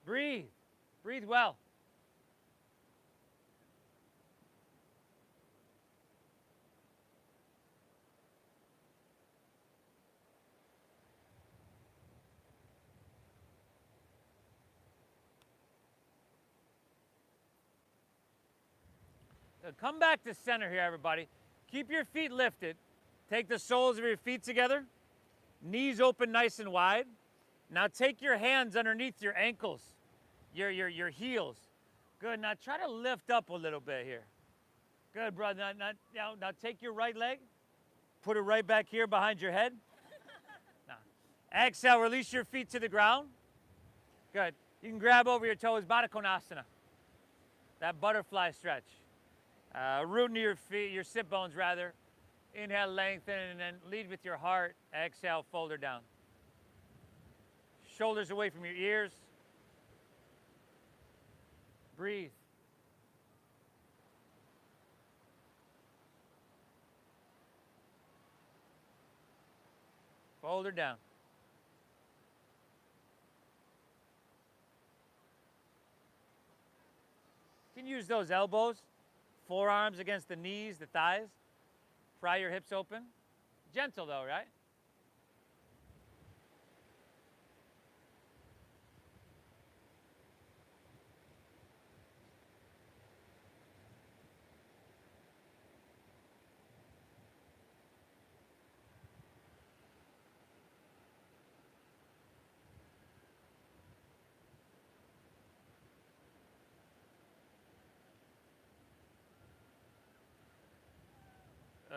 Breathe. Breathe well. Come back to center here, everybody. Keep your feet lifted. Take the soles of your feet together. Knees open nice and wide. Now take your hands underneath your ankles, your heels. Good. Now try to lift up a little bit here. Good, brother. Now take your right leg. Put it right back here behind your head. Now, exhale, release your feet to the ground. Good. You can grab over your toes, Baddha Konasana. That butterfly stretch. Root into your feet, your sit bones rather. Inhale, lengthen, and then lead with your heart. Exhale, fold her down. Shoulders away from your ears. Breathe. Fold her down. You can use those elbows, forearms against the knees, the thighs. Pry your hips open. Gentle though, right?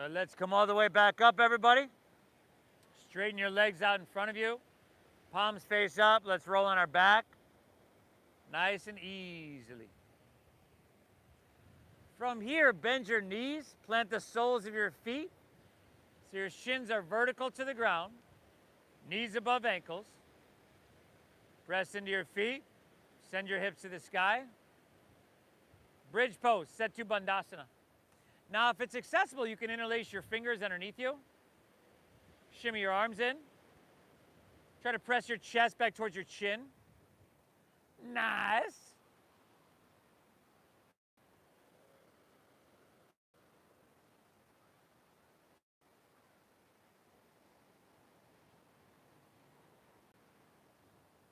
Let's come all the way back up, everybody. Straighten your legs out in front of you. Palms face up. Let's roll on our back. Nice and easily. From here, bend your knees. Plant the soles of your feet so your shins are vertical to the ground. Knees above ankles. Press into your feet. Send your hips to the sky. Bridge pose, Setu Bandhasana. Now, if it's accessible, you can interlace your fingers underneath you. Shimmy your arms in. Try to press your chest back towards your chin. Nice.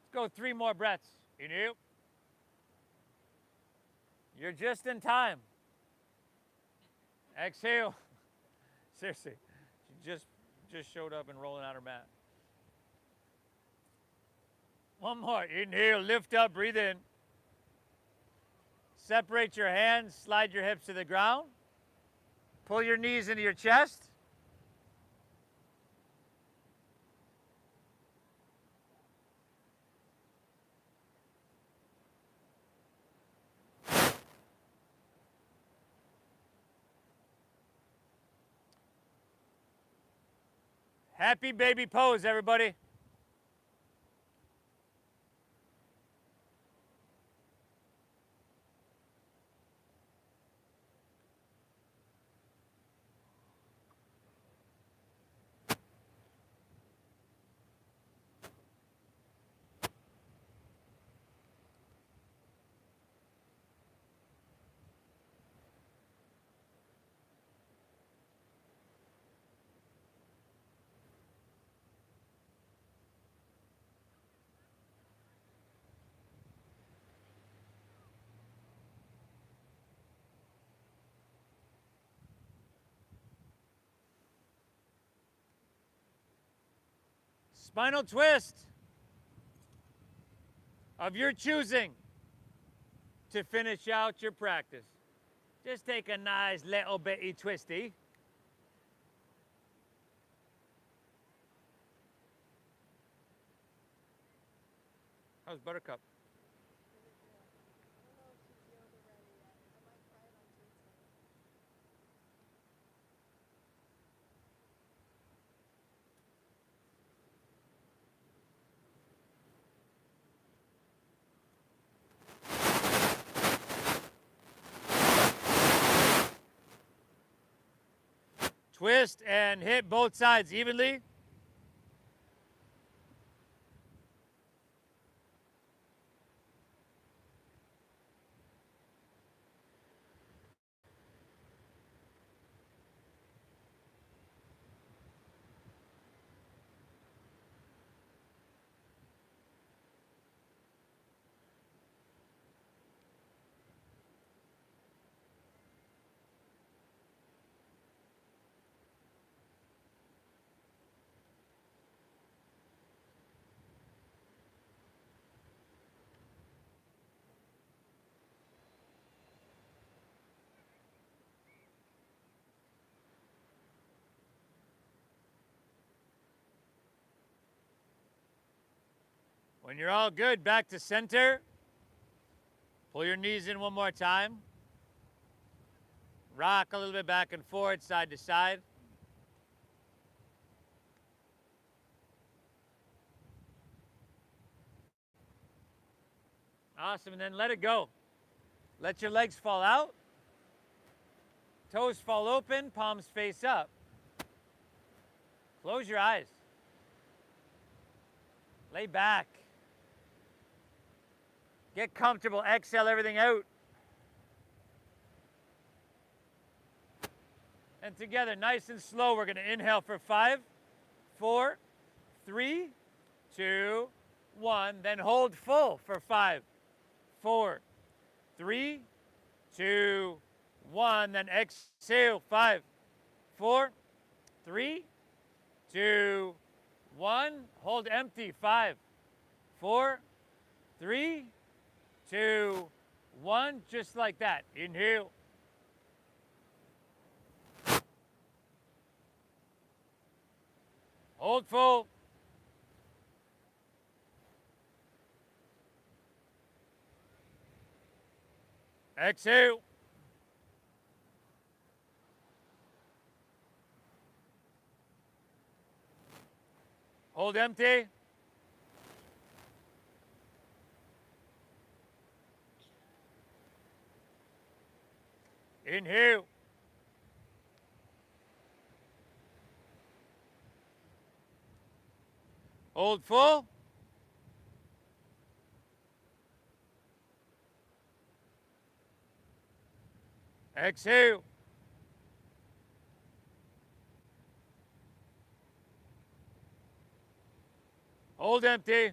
Let's go 3 more breaths. Inhale. You're just in time. Exhale. Seriously, she just showed up and rolling out her mat. One more. Inhale, lift up, breathe in. Separate your hands, slide your hips to the ground. Pull your knees into your chest. Happy baby pose, everybody. Spinal twist of your choosing to finish out your practice. Just take a nice little bitty twisty. How's Buttercup? Twist and hit both sides evenly. When you're all good, back to center. Pull your knees in one more time. Rock a little bit back and forth, side to side. Awesome, and then let it go. Let your legs fall out. Toes fall open, palms face up. Close your eyes. Lay back. Get comfortable, exhale everything out. And together, nice and slow, we're gonna inhale for 5, 4, 3, 2, 1. Then hold full for 5, 4, 3, 2, 1. Then exhale, 5, 4, 3, 2, 1. Hold empty, 5, 4, 3, 2, 1. Just like that. Inhale. Hold full. Exhale. Hold empty. Inhale. Hold full. Exhale. Hold empty.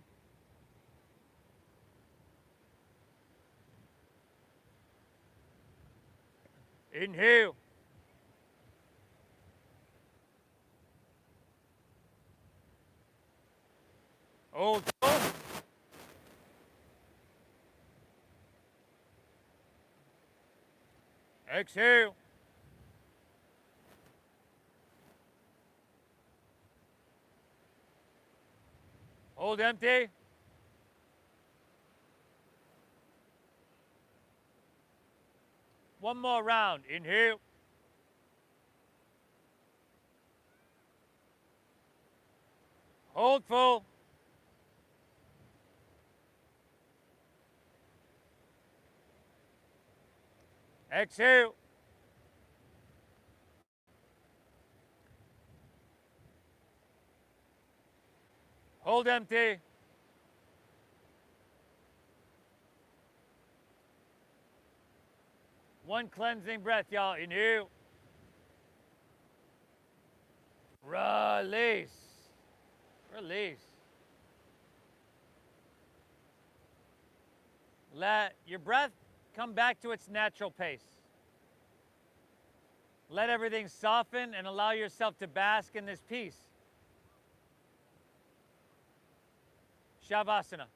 Inhale. Hold full. Exhale. Hold empty. One more round. Inhale. Hold full. Exhale. Hold empty. One cleansing breath, y'all. Inhale. Release. Release. Let your breath come back to its natural pace. Let everything soften and allow yourself to bask in this peace. Shavasana.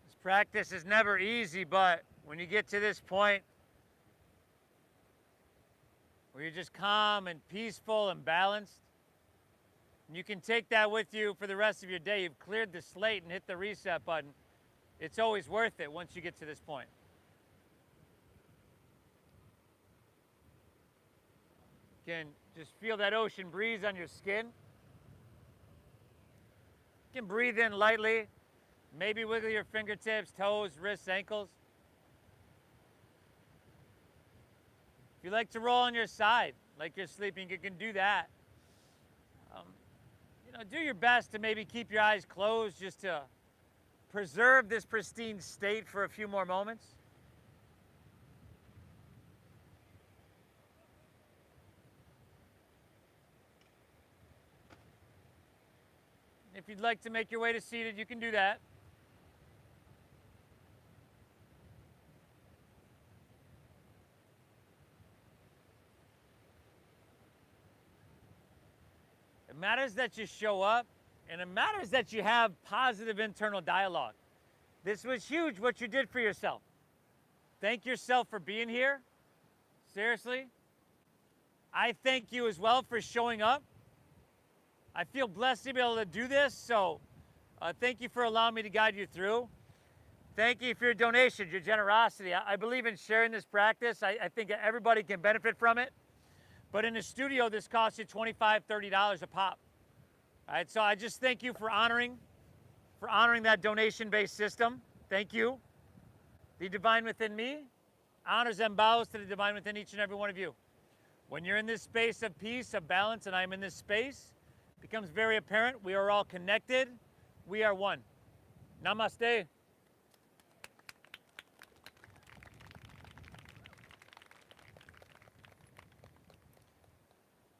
This practice is never easy, but when you get to this point where you're just calm and peaceful and balanced, and you can take that with you for the rest of your day. You've cleared the slate and hit the reset button. It's always worth it once you get to this point. You can just feel that ocean breeze on your skin. You can breathe in lightly. Maybe wiggle your fingertips, toes, wrists, ankles. If you like to roll on your side, like you're sleeping, you can do that. Do your best to maybe keep your eyes closed just to preserve this pristine state for a few more moments. If you'd like to make your way to seated, you can do that. It matters that you show up, and it matters that you have positive internal dialogue. This was huge what you did for yourself. Thank yourself for being here. Seriously. I thank you as well for showing up. I feel blessed to be able to do this, so thank you for allowing me to guide you through. Thank you for your donations, your generosity. I believe in sharing this practice. I think everybody can benefit from it. But in the studio, this costs you $25, $30 a pop. All right, so I just thank you for honoring that donation-based system. Thank you. The divine within me honors and bows to the divine within each and every one of you. When you're in this space of peace, of balance, and I'm in this space, it becomes very apparent we are all connected. We are one. Namaste.